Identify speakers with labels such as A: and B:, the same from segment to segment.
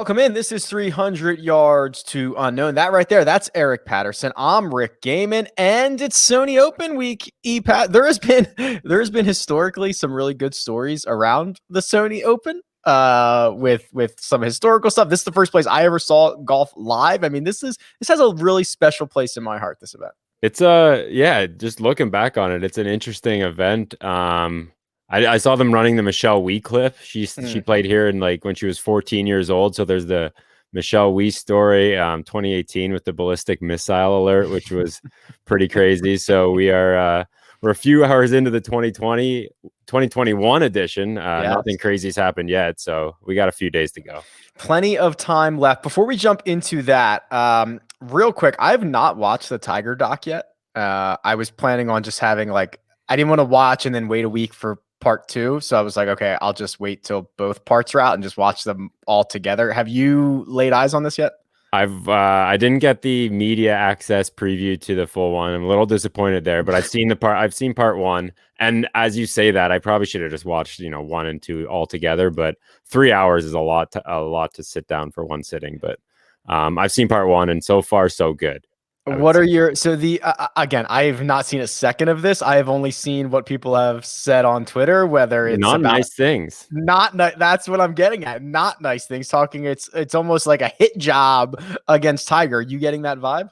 A: Welcome in. This is 300 Yards to Unknown. That right there, that's Eric Patterson. I'm Rick Gehman, and it's Sony Open Week. There has been historically some really good stories around the Sony Open. With some historical stuff. This is the first place I ever saw golf live. I mean, this has a really special place in my heart. This event.
B: It's just looking back on it, it's an interesting event. I saw them running the Michelle Wee clip. She played here in like when she was 14 years old. So there's the Michelle Wee story, 2018 with the ballistic missile alert, which was pretty crazy. So we're a few hours into the 2021 edition. Nothing crazy's happened yet. So we got a few days to go.
A: Plenty of time left. Before we jump into that, real quick, I have not watched the Tiger doc yet. I was planning on just having I didn't want to watch and then wait a week for part 2. So I was like, okay, I'll just wait till both parts are out and just watch them all together. Have you laid eyes on this yet?
B: I didn't get the media access preview to the full one. I'm a little disappointed there, but I've seen part 1. And as you say that, I probably should have just watched, 1 and 2 all together, but 3 hours is a lot to sit down for one sitting. But I've seen part 1 and so far so good.
A: What are your, again, I have not seen a second of this. I have only seen what people have said on Twitter, whether it's
B: not nice things.
A: That's what I'm getting at. Not nice things. Talking, it's almost like a hit job against Tiger. Are you getting that vibe?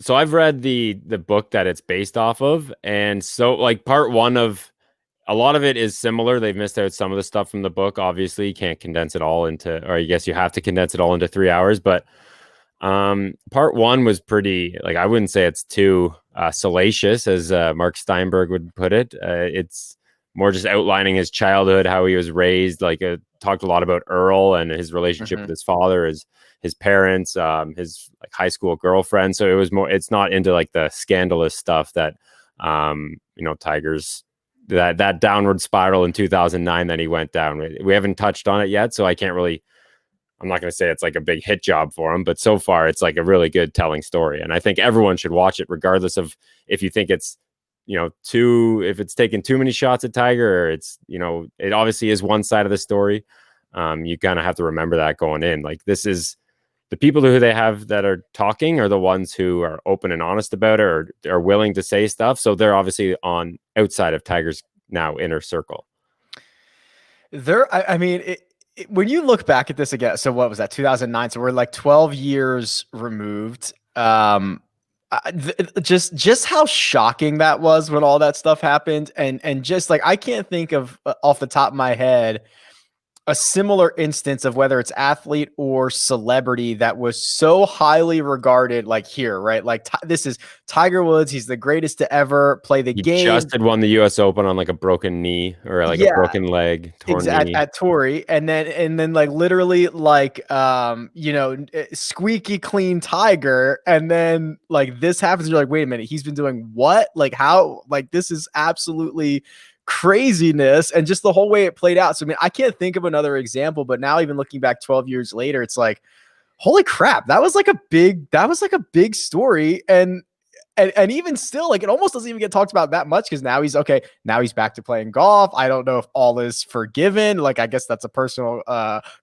B: So I've read the book that it's based off of. And so like part 1 of a lot of it is similar. They've missed out some of the stuff from the book. Obviously, you can't condense it all into, or I guess you have to condense it all into 3 hours, but part 1 was pretty, I wouldn't say it's too salacious, as Mark Steinberg would put it. It's more just outlining his childhood, how he was raised. Talked a lot about Earl and his relationship with his father, his parents, his high school girlfriend. So it was more. It's not into the scandalous stuff that Tiger's that downward spiral in 2009 that he went down. We haven't touched on it yet, so I can't really. I'm not going to say it's a big hit job for him, but so far it's a really good telling story. And I think everyone should watch it, regardless of if you think it's, if it's taking too many shots at Tiger, or it's, it obviously is one side of the story. You kind of have to remember that going in. This is the people who they have that are talking are the ones who are open and honest about it, or are willing to say stuff. So they're obviously on outside of Tiger's now inner circle.
A: When you look back at this again, so what was that, 2009? So we're 12 years removed. Just how shocking that was when all that stuff happened. And just I can't think of off the top of my head a similar instance of whether it's athlete or celebrity that was so highly regarded here, right? This is Tiger Woods. He's the greatest to ever play the game.
B: He just had won the US Open on a broken knee, or a broken leg, torn knee.
A: At Torrey. And then literally squeaky clean Tiger. And then this happens. And you're wait a minute, he's been doing what? How? This is absolutely craziness, and just the whole way it played out. So I can't think of another example, but now even looking back 12 years later, it's holy crap, that was a big story. And even still, it almost doesn't even get talked about that much, because now he's back to playing golf. I don't know if all is forgiven. I guess that's a personal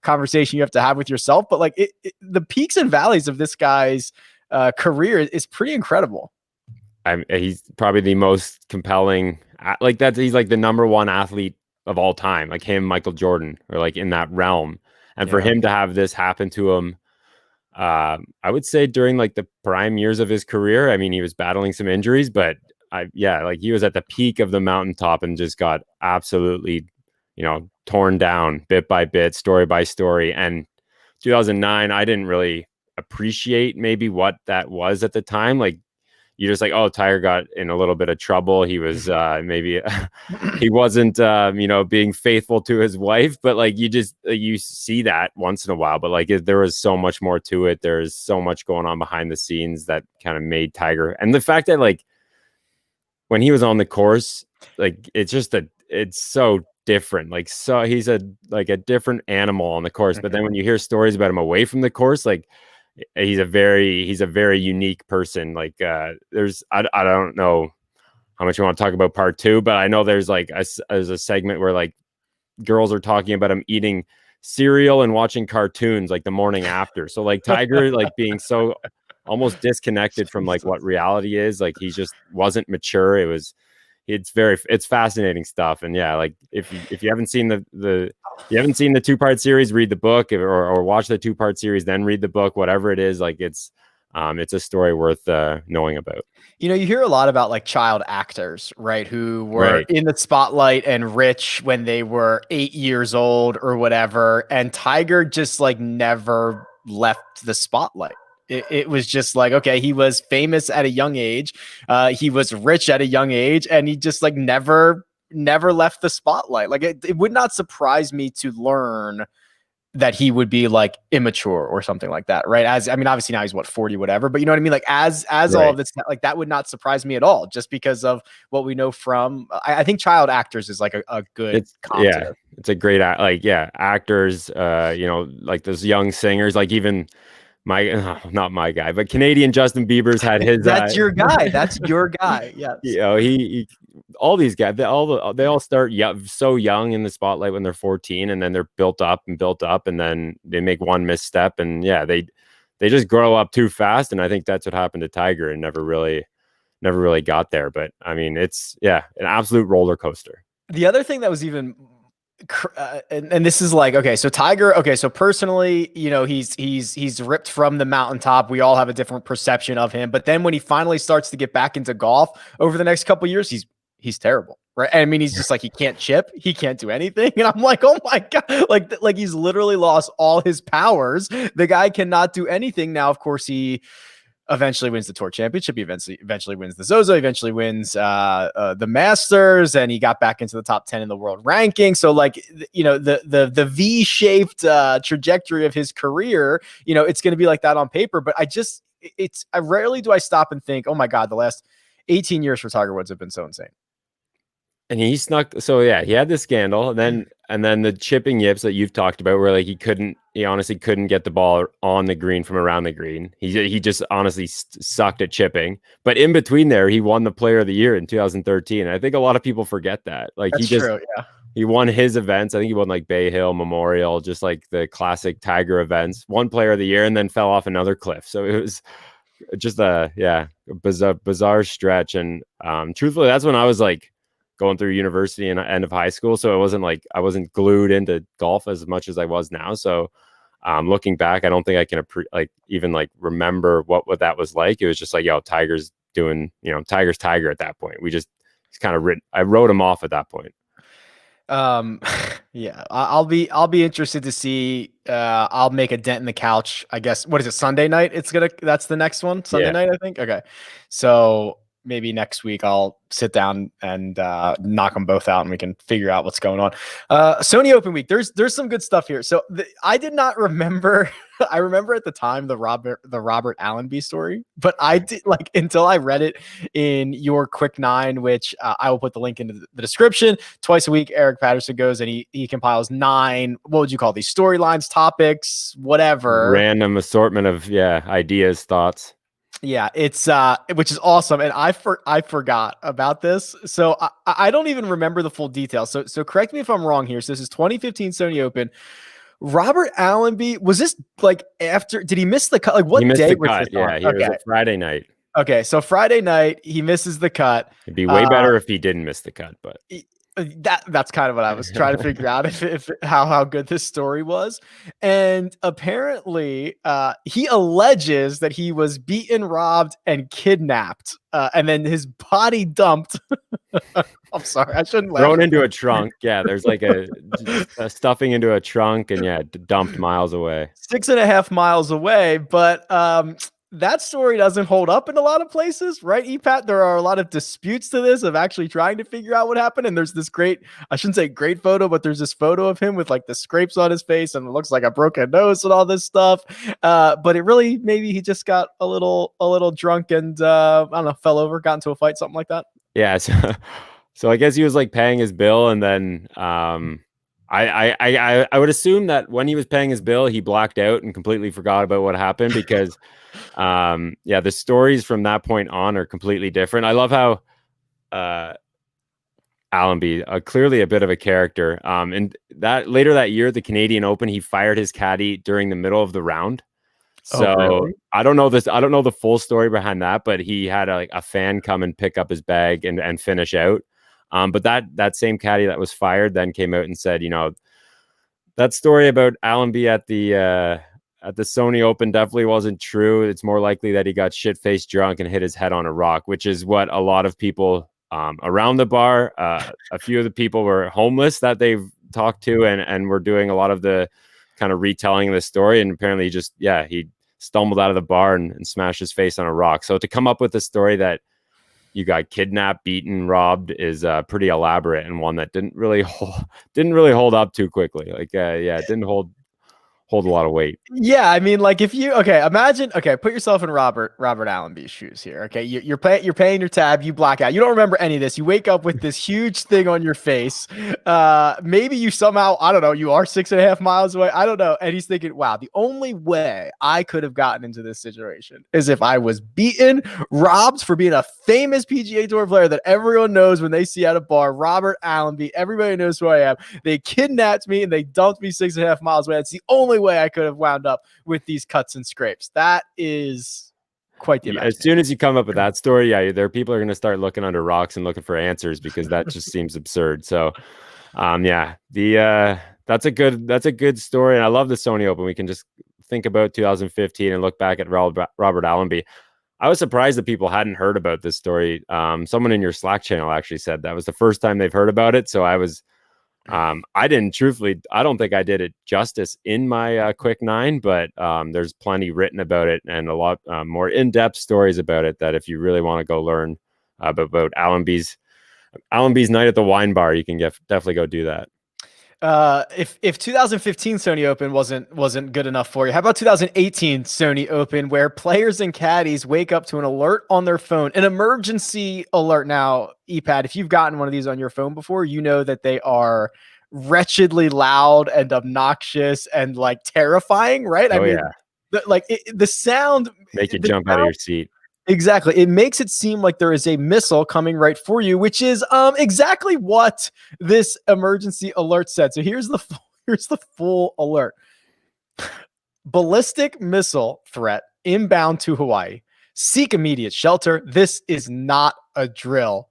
A: conversation you have to have with yourself, but the peaks and valleys of this guy's career is pretty incredible.
B: He's probably the most compelling. He's the number 1 athlete of all time, him, Michael Jordan, or in that realm. And for him to have this happen to him, I would say during the prime years of his career. I mean, he was battling some injuries, but he was at the peak of the mountaintop and just got absolutely, torn down bit by bit, story by story. And 2009, I didn't really appreciate maybe what that was at the time. You're just oh, Tiger got in a little bit of trouble. He was maybe he wasn't being faithful to his wife, but you see that once in a while. But there was so much more to it. There's so much going on behind the scenes that kind of made Tiger, and the fact that when he was on the course, it's so different. So he's a different animal on the course. But then when you hear stories about him away from the course, he's a very unique person. I don't know how much you want to talk about part 2, but I know there's a segment where girls are talking about him eating cereal and watching cartoons like the morning after. So like Tiger, like being so almost disconnected from like what reality is. Like he just wasn't mature. It's fascinating stuff. And yeah, like if you haven't seen you haven't seen the 2-part series, read the book, or watch the 2-part series, then read the book, whatever it is. Like it's a story worth knowing about.
A: You know, you hear a lot about like child actors, right? Who were
B: Right.
A: in the spotlight and rich when they were 8 years old or whatever. And Tiger just like never left the spotlight. It was just like, okay, he was famous at a young age. He was rich at a young age, and he just like never left the spotlight. Like it would not surprise me to learn that he would be like immature or something like that, right? As I mean, obviously now he's what, 40, whatever, but you know what I mean? Like as all of
B: Right.
A: this, like that would not surprise me at all, just because of what we know from. I think child actors is like a good
B: It's
A: comp to
B: yeah,
A: this.
B: it's a great like yeah, actors, like those young singers, like even not my guy, but Canadian Justin Bieber's had his
A: That's your guy. That's your guy. Yes.
B: he all these guys, they all start so young in the spotlight when they're 14, and then they're built up, and then they make one misstep, and yeah, they just grow up too fast. And I think that's what happened to Tiger, and never really got there. But I mean, it's yeah, an absolute roller coaster.
A: The other thing that was even and this is like, okay, so Tiger, okay, so personally, you know, he's ripped from the mountaintop. We all have a different perception of him, but then when he finally starts to get back into golf over the next couple of years, he's terrible, right? And I mean, he's just like, he can't chip, he can't do anything, and I'm like, oh my god, like he's literally lost all his powers. The guy cannot do anything now. Of course, he eventually wins the tour championship. He eventually wins the Zozo, eventually wins the Masters, and he got back into the top 10 in the world ranking. So like, you know, the V-shaped trajectory of his career, you know, it's going to be like that on paper. But I rarely do I stop and think, oh my God, the last 18 years for Tiger Woods have been so insane.
B: And he snuck. So yeah, he had this scandal, and then the chipping yips that you've talked about, where like he honestly couldn't get the ball on the green from around the green. He just honestly sucked at chipping. But in between there, he won the Player of the Year in 2013. I think a lot of people forget that. Like
A: That's true. Yeah.
B: he won his events. I think he won like Bay Hill Memorial, just like the classic Tiger events. Won Player of the Year and then fell off another cliff. So it was just a bizarre stretch. And truthfully, that's when I was like going through university and end of high school. So it wasn't like I wasn't glued into golf as much as I was now. So looking back, I don't think I can even remember what that was like. It was just like, yo, Tiger's doing, Tiger's Tiger at that point. He's kind of I wrote him off at that point.
A: Yeah, I'll be interested to see. I'll make a dent in the couch, I guess. What is it, Sunday night? That's the next one, Sunday night, I think. Okay, so maybe next week I'll sit down and knock them both out, and we can figure out what's going on. Sony Open Week. There's some good stuff here. So I did not remember. I remember at the time the Robert Allenby story, but I did until I read it in your Quick Nine, which I will put the link into the description. Twice a week, Eric Patterson goes and he compiles 9. What would you call these storylines, topics, whatever,
B: random assortment of ideas, thoughts.
A: Yeah, it's which is awesome, and I forgot about this, so I don't even remember the full details. So correct me if I'm wrong here. So this is 2015 Sony Open. Robert Allenby, was this like after? Did he miss the cut? Like what day was this?
B: Yeah, it was a Friday night.
A: Okay, so Friday night he misses the cut.
B: It'd be way better if he didn't miss the cut, but
A: that's kind of what I was trying to figure out if how good this story was. And apparently he alleges that he was beaten, robbed, and kidnapped, and then his body dumped. I'm sorry, I shouldn't laugh.
B: Thrown into a trunk. Yeah, there's like a stuffing into a trunk, and dumped miles away.
A: 6.5 miles away. But that story doesn't hold up in a lot of places, right, EPAT? There are a lot of disputes to this of actually trying to figure out what happened. And there's this I shouldn't say great photo, but there's this photo of him with like the scrapes on his face and it looks like a broken nose and all this stuff. But it really, maybe he just got a little drunk and I don't know, fell over, got into a fight, something like that.
B: Yeah. So I guess he was like paying his bill, and then I would assume that when he was paying his bill, he blacked out and completely forgot about what happened, because the stories from that point on are completely different. I love how Allenby, clearly a bit of a character. And that later that year, the Canadian Open, he fired his caddy during the middle of the round.
A: Oh,
B: So
A: really?
B: I don't know this. I don't know the full story behind that, but he had like a fan come and pick up his bag and finish out. But that same caddy that was fired then came out and said, that story about Allenby at the Sony Open definitely wasn't true. It's more likely that he got shit faced drunk and hit his head on a rock, which is what a lot of people around the bar. A few of the people were homeless that they've talked to, and were doing a lot of the kind of retelling of the story. And apparently, he stumbled out of the bar and smashed his face on a rock. So to come up with a story that you got kidnapped, beaten, robbed is pretty elaborate, and one that didn't really hold up too quickly. It didn't hold a lot of weight.
A: Yeah, I mean, like if you imagine put yourself in Robert Allenby's shoes here. Okay, you're paying your tab, you black out, you don't remember any of this. You wake up with this huge thing on your face. Maybe you somehow, I don't know, you are 6.5 miles away. I don't know, and he's thinking, wow, the only way I could have gotten into this situation is if I was beaten, robbed for being a famous PGA Tour player that everyone knows when they see at a bar. Robert Allenby, everybody knows who I am. They kidnapped me and they dumped me 6.5 miles away. That's the only way I could have wound up with these cuts and scrapes. That is quite the imagination.
B: As soon as you come up with that story, there are people are going to start looking under rocks and looking for answers, because that just seems absurd. So, that's a good story, and I love the Sony Open. We can just think about 2015 and look back at Robert Allenby. I was surprised that people hadn't heard about this story. Someone in your Slack channel actually said that was the first time they've heard about it. So I don't think I did it justice in my quick 9, but there's plenty written about it, and a lot more in-depth stories about it, that if you really want to go learn about Allenby's night at the wine bar, you can definitely go do that.
A: If 2015 Sony Open wasn't good enough for you, how about 2018 Sony Open, where players and caddies wake up to an alert on their phone, an emergency alert? Now, EPAD, if you've gotten one of these on your phone before, you know that they are wretchedly loud and obnoxious and like terrifying, right? The sound
B: Make you jump out of your seat.
A: Exactly. It makes it seem like there is a missile coming right for you, which is exactly what this emergency alert said. So here's the full alert. Ballistic missile threat inbound to Hawaii. Seek immediate shelter. This is not a drill.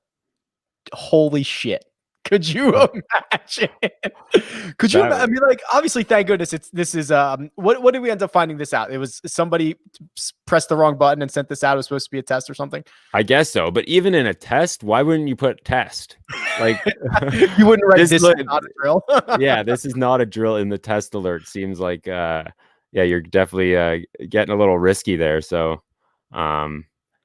A: Holy shit. Could you imagine? I mean, like, obviously, thank goodness this is what did we end up finding this out? It was somebody pressed the wrong button and sent this out. It was supposed to be a test or something.
B: I guess so. But even in a test, why wouldn't you put test? Like,
A: you wouldn't write this is not a drill.
B: Yeah, this is not a drill in the test alert. Seems like you're definitely getting a little risky there. So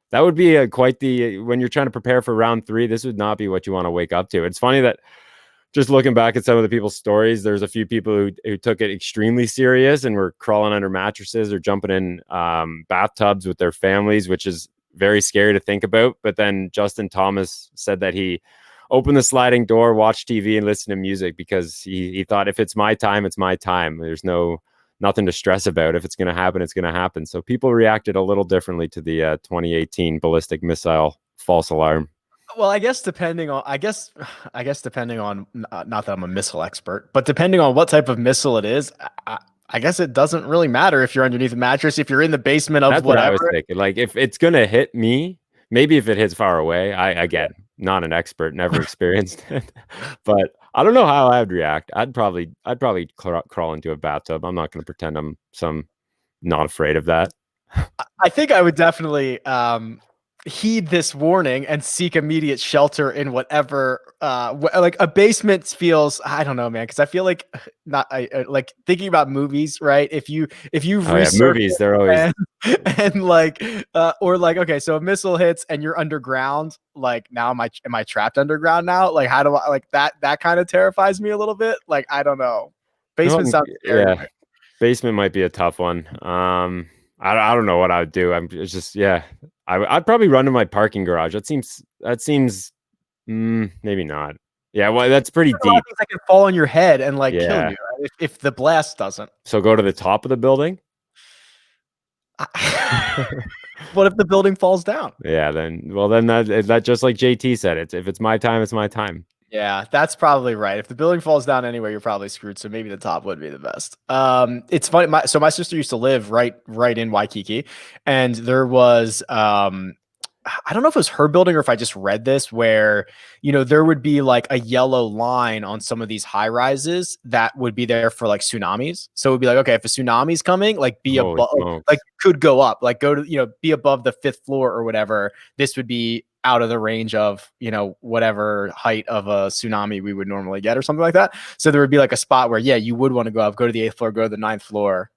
B: that would be when you're trying to prepare for round 3, this would not be what you want to wake up to. It's funny that just looking back at some of the people's stories, there's a few people who took it extremely serious and were crawling under mattresses or jumping in bathtubs with their families, which is very scary to think about. But then Justin Thomas said that he opened the sliding door, watched TV, and listened to music, because he thought, if it's my time, it's my time. There's nothing to stress about. If it's going to happen, it's going to happen. So people reacted a little differently to the 2018 ballistic missile false alarm.
A: Well, I guess depending on not that I'm a missile expert, but depending on what type of missile it is, I guess it doesn't really matter if you're underneath a mattress, if you're in the basement of whatever.
B: What I was thinking. Like, if it's going to hit me, maybe if it hits far away, again, not an expert, never experienced it, but I don't know how I would react. I'd probably crawl into a bathtub. I'm not going to pretend I'm not afraid of that.
A: I think I would definitely heed this warning and seek immediate shelter in whatever like a basement feels. I don't know, man, because I feel like like thinking about movies, right? If you've
B: movies, they're always
A: and like or like, okay, so a missile hits and you're underground, like, now am I trapped underground now? Like, how do I, like, that kind of terrifies me a little bit. Like, I don't know. Basement sounds scary.
B: Yeah, basement might be a tough one. I don't know what I would do. I'd probably run to my parking garage. That seems maybe not. Yeah, well, that's pretty deep.
A: That can fall on your head and like kill you if the blast doesn't.
B: So go to the top of the building.
A: What if the building falls down?
B: Yeah, then that just like JT said, if it's my time, it's my time.
A: Yeah, that's probably right. If the building falls down anyway, you're probably screwed. So maybe the top would be the best. It's funny. My sister used to live right in Waikiki, and there was I don't know if it was her building or if I just read this where, there would be like a yellow line on some of these high rises that would be there for like tsunamis. So it would be like, okay, if a tsunami's coming, like be
B: Holy
A: above, like
B: smokes.
A: could go up, like go to, be above the fifth floor or whatever. This would be out of the range of, whatever height of a tsunami we would normally get or something like that. So there would be like a spot where, yeah, you would want to go up, go to the eighth floor, go to the ninth floor,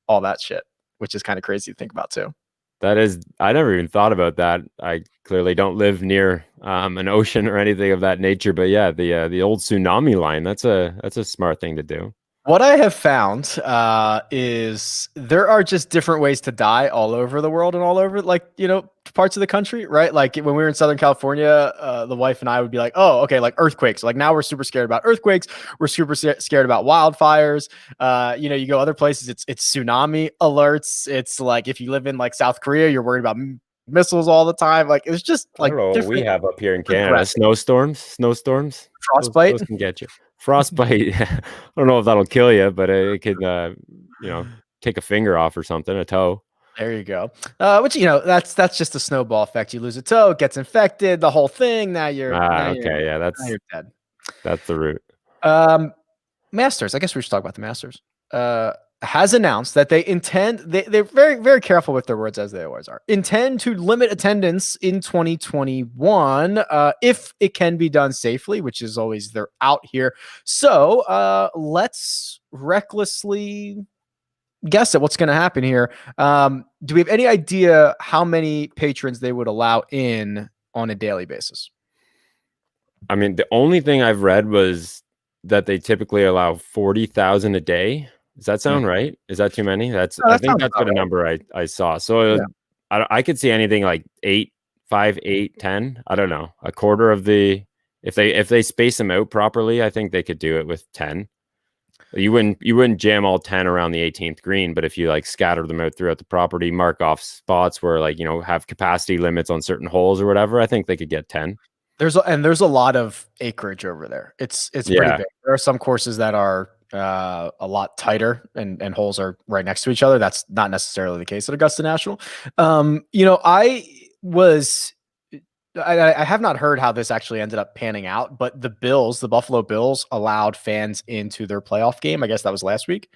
A: all that shit, which is kind of crazy to think about too.
B: That is, I never even thought about that. I clearly don't live near an ocean or anything of that nature, but yeah, the old tsunami line, that's a smart thing to do.
A: What I have found is there are just different ways to die all over the world and all over parts of the country, right? Like when we were in Southern California, the wife and I would be like, "Oh, okay, like earthquakes." Like now we're super scared about earthquakes. We're super scared about wildfires. You go other places, it's tsunami alerts. It's like if you live in like South Korea, you're worried about missiles all the time. Like it's just
B: I
A: like
B: don't know what we
A: different
B: have up here in Canada.
A: aggressive
B: Snowstorms.
A: frostbite.
B: Those can get you. Frostbite. I don't know if that'll kill you, but it could, take a finger off or something, a toe.
A: There you go. Which that's just a snowball effect. You lose a toe, it gets infected, the whole thing. Now you're
B: Ah,
A: now you're
B: okay, yeah,
A: now you're dead.
B: that's the root.
A: Um, Masters. I guess we should talk about the Masters. Has announced that they intend they're very very careful with their words as they always are. Intend to limit attendance in 2021 if it can be done safely, which is always they're out here. So let's recklessly guess at what's going to happen here. Do we have any idea how many patrons they would allow in on a daily basis?
B: I mean, the only thing I've read was that they typically allow 40,000 a day. Does that sound right? Is that too many?
A: No,
B: I
A: that
B: think
A: sounds
B: that's
A: about
B: what a
A: right.
B: number I saw. So
A: Yeah.
B: I could see anything like 8, 5, 8, 10. I don't know. A quarter of the if they space them out properly, I think they could do it with 10. You wouldn't jam all 10 around the 18th green, but if you like scatter them out throughout the property, mark off spots where like, have capacity limits on certain holes or whatever, I think they could get 10.
A: There's a lot of acreage over there. It's pretty
B: Yeah.
A: big. There are some courses that are a lot tighter and holes are right next to each other. That's not necessarily the case at Augusta National. I was I have not heard how this actually ended up panning out, but the Buffalo Bills allowed fans into their playoff game. I guess that was last week.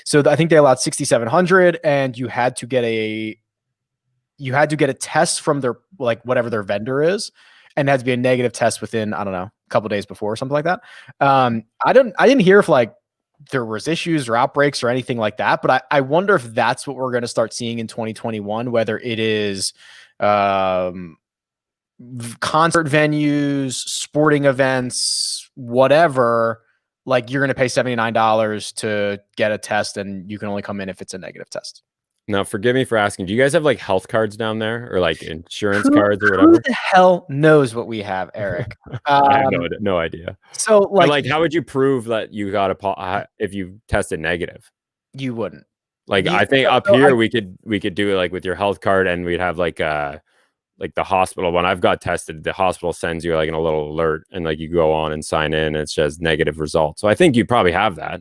A: So I think they allowed 6,700 and you had to get a test from their like whatever their vendor is, and it had to be a negative test within I don't know a couple days before or something like that. I didn't hear if like there was issues or outbreaks or anything like that, but I wonder if that's what we're going to start seeing in 2021, whether it is concert venues, sporting events, whatever. Like you're going to pay $79 to get a test, and you can only come in if it's a negative test.
B: Now, forgive me for asking. Do you guys have like health cards down there or like insurance
A: Who
B: cards or
A: who
B: whatever?
A: the hell knows what we have, Eric?
B: I have
A: Um,
B: no idea.
A: so
B: But
A: like
B: like, how would you prove that you got if you tested negative?
A: you wouldn't.
B: Like,
A: You
B: I think
A: so,
B: up
A: so I
B: here we could do it like with your health card, and we'd have like the hospital. When I've got tested, the hospital sends you like a little alert, and like you go on and sign in, and it says negative results. So I think you probably have that.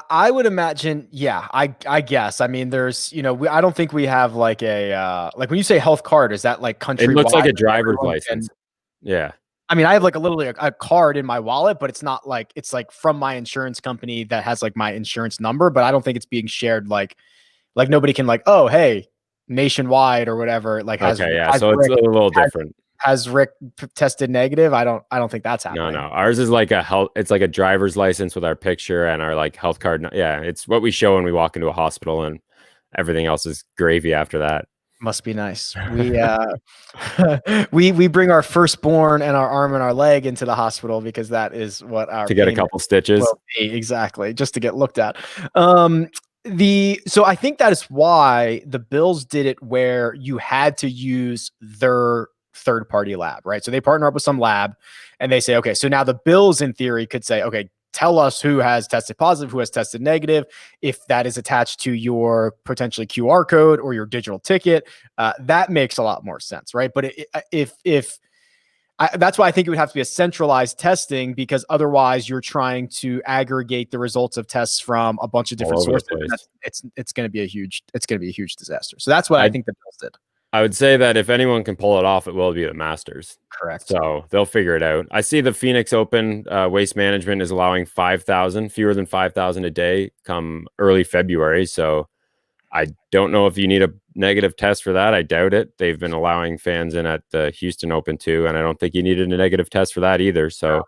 A: I would imagine, yeah, I guess. I mean, there's, I don't think we have like a like when you say health card, is that like
B: It looks like
A: countrywide?
B: a driver's
A: Everyone
B: license.
A: can,
B: Yeah.
A: I mean, I have like literally a card in my wallet, but it's not like it's like from my insurance company that has like my insurance number, but I don't think it's being shared like nobody can like, oh, hey, nationwide or whatever, like
B: Okay. Yeah.
A: has
B: So it's
A: Rick
B: a little
A: has,
B: different.
A: has Rick tested negative. I don't think that's
B: No,
A: happening.
B: no. Ours is like it's like a driver's license with our picture and our like health card. Yeah, it's what we show when we walk into a hospital, and everything else is gravy after that.
A: Must be nice. We we bring our firstborn and our arm and our leg into the hospital because that is what our
B: To get a
A: payment
B: couple stitches.
A: will be exactly, just to get looked at. So I think that is why the Bills did it where you had to use their third party lab, right? So they partner up with some lab and they say, okay, so now the Bills in theory could say, okay, tell us who has tested positive, who has tested negative. If that is attached to your potentially QR code or your digital ticket, that makes a lot more sense, right? But if That's why I think it would have to be a centralized testing, because otherwise you're trying to aggregate the results of tests from a bunch of different
B: all over the
A: sources.
B: place.
A: It's going to be a huge disaster. So that's what I think the Bills did.
B: I would say that if anyone can pull it off, it will be the Masters.
A: Correct.
B: So they'll figure it out. I see the Phoenix Open Waste Management is allowing 5,000, fewer than 5,000 a day come early February. So I don't know if you need a negative test for that. I doubt it. They've been allowing fans in at the Houston Open too, and I don't think you needed a negative test for that either. So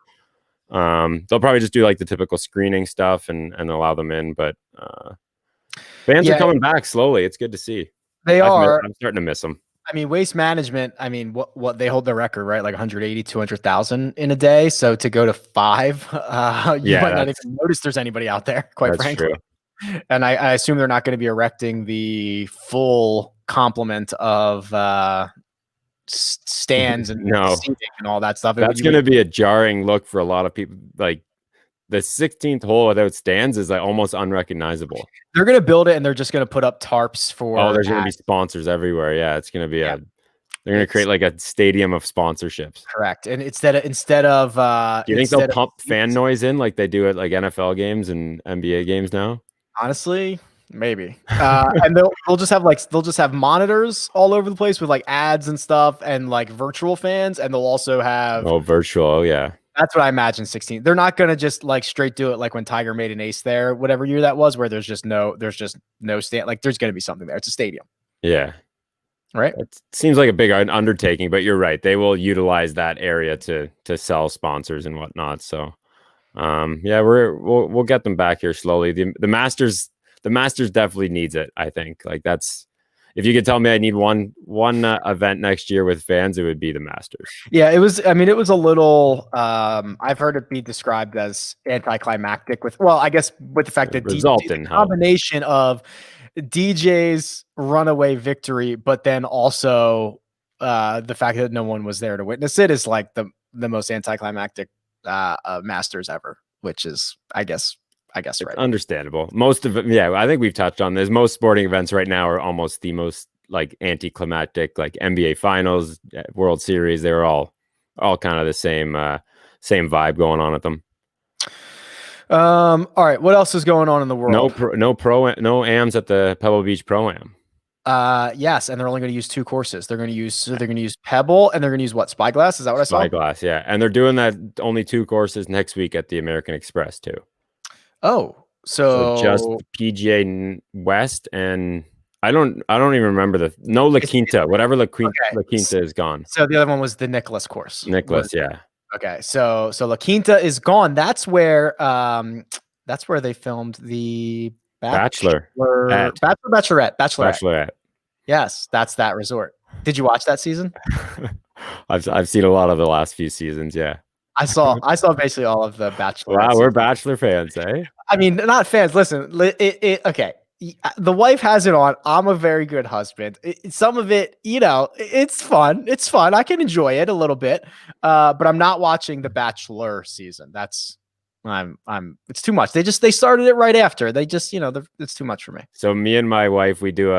B: they'll probably just do like the typical screening stuff and allow them in. But fans are coming back slowly. It's good to see.
A: They are.
B: I'm starting to miss them.
A: I mean, Waste Management, I mean, what they hold the record, right? Like 180, 200,000 in a day. So to go to 5, you might not even notice there's anybody out there, quite frankly. True. And I assume they're not going to be erecting the full complement of stands and seating and all that stuff.
B: That's going to be a jarring look for a lot of people. Like, the 16th hole without stands is like almost unrecognizable. They're
A: going to build it and they're just going to put up tarps for.
B: Oh, there's going to be sponsors everywhere. Yeah, it's going to be they're going to create like a stadium of sponsorships.
A: Correct. And instead of
B: do you think they'll pump fan noise in like they do at like NFL games and NBA games now?
A: Honestly, maybe. And they'll just have monitors all over the place with like ads and stuff and like virtual fans, and they'll also have
B: virtual. Oh yeah.
A: That's what I imagine. 16. They're not going to just like straight do it like when Tiger made an ace there, whatever year that was, where there's just no stand. Like there's going to be something there. It's a stadium.
B: Yeah.
A: Right.
B: It seems like a big undertaking, but you're right. They will utilize that area to sell sponsors and whatnot. So, we'll get them back here slowly. The Masters definitely needs it. I think like that's. If you could tell me I need one event next year with fans, it would be the Masters.
A: Yeah, it was. I mean, it was a little. I've heard it be described as anticlimactic. With I guess with the fact that the combination of DJ's runaway victory, but then also the fact that no one was there to witness it is like the most anticlimactic Masters ever. Which is, I guess right.
B: Understandable. Most of it, I think we've touched on this. Most sporting events right now are almost the most like anticlimactic, like NBA Finals, World Series. They're all kind of the same vibe going on at them.
A: All right. What else is going on in the world?
B: No AMs at the Pebble Beach Pro-Am.
A: Yes, and they're only going to use 2 courses. They're going to use Pebble, and they're going to use what? Spyglass? Is that what I saw?
B: Spyglass, yeah. And they're doing that only 2 courses next week at the American Express too.
A: Oh, so
B: just PGA West, and I don't even remember La Quinta, whatever La Quinta is gone.
A: So the other one was the Nicholas course.
B: Yeah.
A: Okay, so La Quinta is gone. That's where they filmed the Bachelorette. Yes, that's that resort. Did you watch that season?
B: I've seen a lot of the last few seasons. Yeah.
A: I saw basically all of the Bachelor.
B: Wow, we're Bachelor fans, eh?
A: I mean, not fans. Listen, okay. The wife has it on. I'm a very good husband. Some of it, it's fun. It's fun. I can enjoy it a little bit, but I'm not watching the Bachelor season. It's too much. They started it right after. They just, it's too much for me.
B: So me and my wife, we do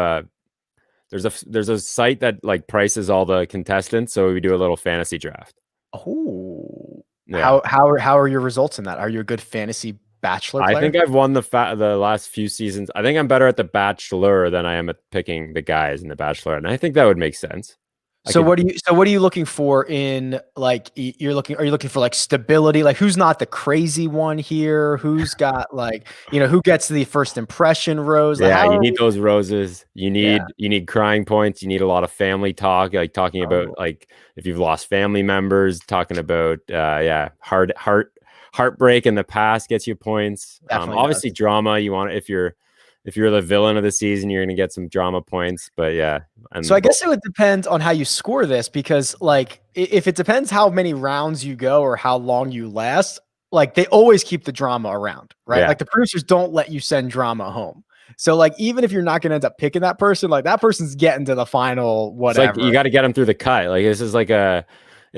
B: there's a site that like prices all the contestants. So we do a little fantasy draft.
A: Oh, yeah. How are your results in that? Are you a good fantasy Bachelor player?
B: I think I've won the last few seasons. I think I'm better at the Bachelor than I am at picking the guys in the Bachelor, and I think that would make sense.
A: What are you looking for in like are you looking for like stability? Like who's not the crazy one here? Who's got like, who gets the first impression rose? Like,
B: you need those roses. You need crying points. You need a lot of family talk, like talking about like if you've lost family members, talking about heartbreak in the past gets you points. Obviously drama. You want if you're the villain of the season, you're going to get some drama points, but yeah.
A: So I guess it would depend on how you score this, because like if it depends how many rounds you go or how long you last, like they always keep the drama around, right? Yeah. Like the producers don't let you send drama home. So like, even if you're not going to end up picking that person, like that person's getting to the final, whatever.
B: It's like you got to get them through the cut. Like this is like it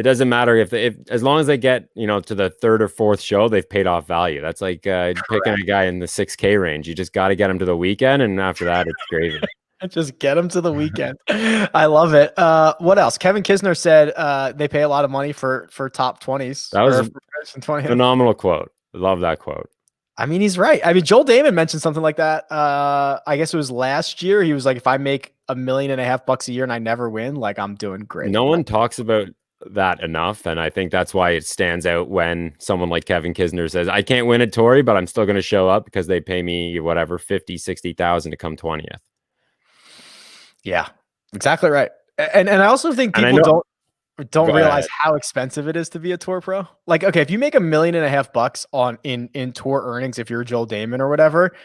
B: doesn't matter if as long as they get, to the 3rd or 4th show, they've paid off value. That's like picking a guy in the 6K range. You just got to get him to the weekend. And after that, it's gravy.
A: Just get him to the weekend. I love it. What else? Kevin Kisner said they pay a lot of money for top 20s
B: That was
A: or
B: a
A: for first 20th.
B: phenomenal quote. Love that quote.
A: I mean, he's right. I mean, Joel Damon mentioned something like that. I guess it was last year. He was like, if I make $1.5 million a year and I never win, like I'm doing great.
B: No one talks about that enough, and I think that's why it stands out when someone like Kevin Kisner says, I can't win at Tory, but I'm still going to show up because they pay me whatever 50, 60,000 to come 20th.
A: Yeah, exactly right. And I also think
B: And I
A: people
B: know,
A: don't
B: go
A: realize
B: ahead.
A: how expensive it is to be a tour pro. Like, okay, if you make $1.5 million on in tour earnings, if you're Joel Damon or whatever,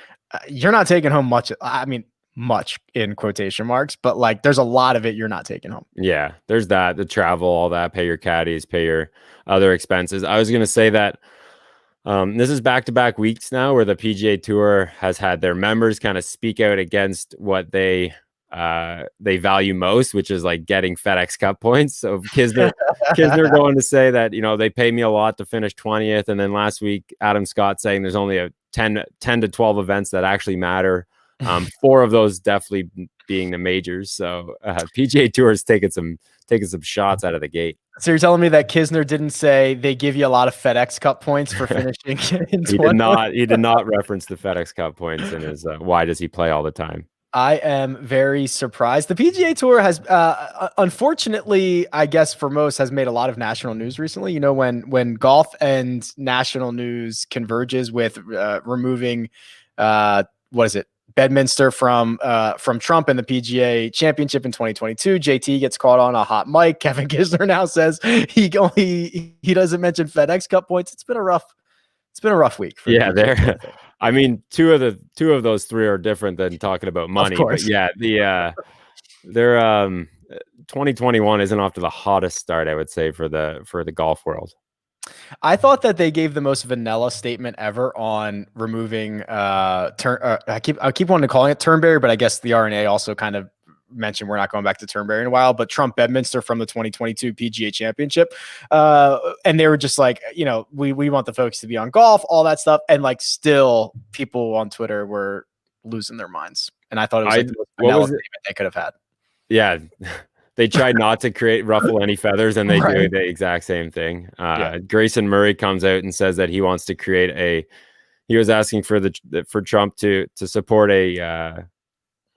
A: you're not taking home much. I mean, much in quotation marks, but like, there's a lot of it you're not taking home.
B: Yeah, there's that, the travel, all that, pay your caddies, pay your other expenses. I was going to say that this is back-to-back weeks now where the PGA Tour has had their members kind of speak out against what they value most, which is like getting FedEx Cup points. So Kisner going to say that, they pay me a lot to finish 20th. And then last week, Adam Scott saying there's only a 10 to 12 events that actually matter. 4 of those definitely being the majors. So PGA Tour is taking some shots out of the gate.
A: So you're telling me that Kisner didn't say they give you a lot of FedEx Cup points for finishing in 20?
B: He did not reference the FedEx Cup points in his why does he play all the time?
A: I am very surprised. The PGA Tour has, unfortunately, I guess for most, has made a lot of national news recently. When golf and national news converges with removing, what is it, Bedminster from Trump and the PGA Championship in 2022. JT gets caught on a hot mic. Kevin Kisner now says he doesn't mention FedEx Cup points. It's been a rough week. For
B: there. I mean, two of those 3 are different than talking about money. But yeah, their 2021 isn't off to the hottest start, I would say, for the golf world.
A: I thought that they gave the most vanilla statement ever on removing I keep wanting to call it Turnberry, but I guess the RNA also kind of mentioned we're not going back to Turnberry in a while, but Trump Bedminster from the 2022 PGA Championship. And they were just like, we want the focus to be on golf, all that stuff. And like still people on Twitter were losing their minds. And I thought it was like the most vanilla statement they could have had.
B: Yeah. They tried not to ruffle any feathers, and they do the exact same thing. Grayson Murray comes out and says that he wants to create he was asking for Trump to support an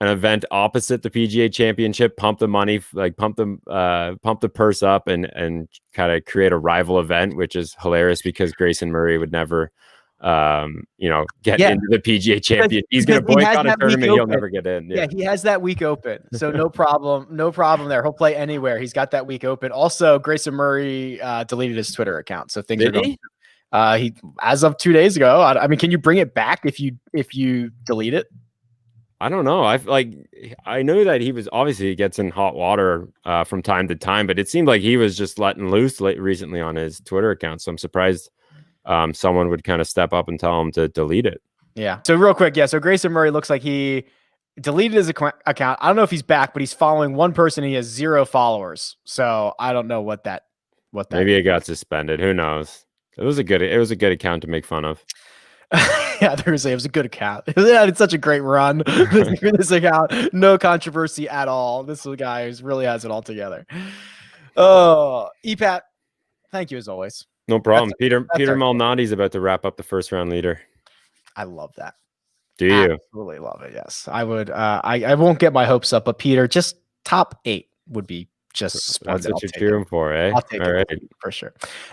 B: event opposite the PGA Championship, pump the money, like pump the purse up, and kind of create a rival event, which is hilarious because Grayson Murray would never get into the PGA Champion. He's going to boycott a tournament. He'll never get in.
A: Yeah, he has that week open. So no problem there. He'll play anywhere. He's got that week open. Also, Grayson Murray deleted his Twitter account. So things are going. He as of 2 days ago. I mean, can you bring it back if you delete it?
B: I don't know. I know that he gets in hot water from time to time, but it seemed like he was just letting loose recently on his Twitter account. So I'm surprised someone would kind of step up and tell him to delete it.
A: Yeah. So real quick. Yeah. So Grayson Murray looks like he deleted his account. I don't know if he's back, but he's following one person. He has 0 followers. So I don't know what that.
B: Maybe it got suspended. Who knows? It was a good account to make fun of.
A: Yeah, it was a good account. It's such a great run. This account, no controversy at all. This is a guy who really has it all together. Oh, EPAT, thank you as always.
B: No problem. Peter Malnati's about to wrap up the first round leader.
A: I love that.
B: Do you?
A: Absolutely love it. Yes, I would. I won't get my hopes up, but Peter, just top 8 would be just splendid.
B: That's what you're cheering for, eh?
A: I'll take it for sure.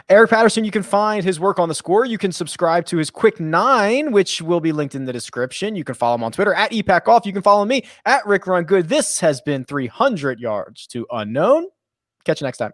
A: Eric Patterson, you can find his work on The Score. You can subscribe to his Quick 9, which will be linked in the description. You can follow him on Twitter at EPAC Golf. You can follow me at RickRunGood. This has been 300 Yards to Unknown. Catch you next time.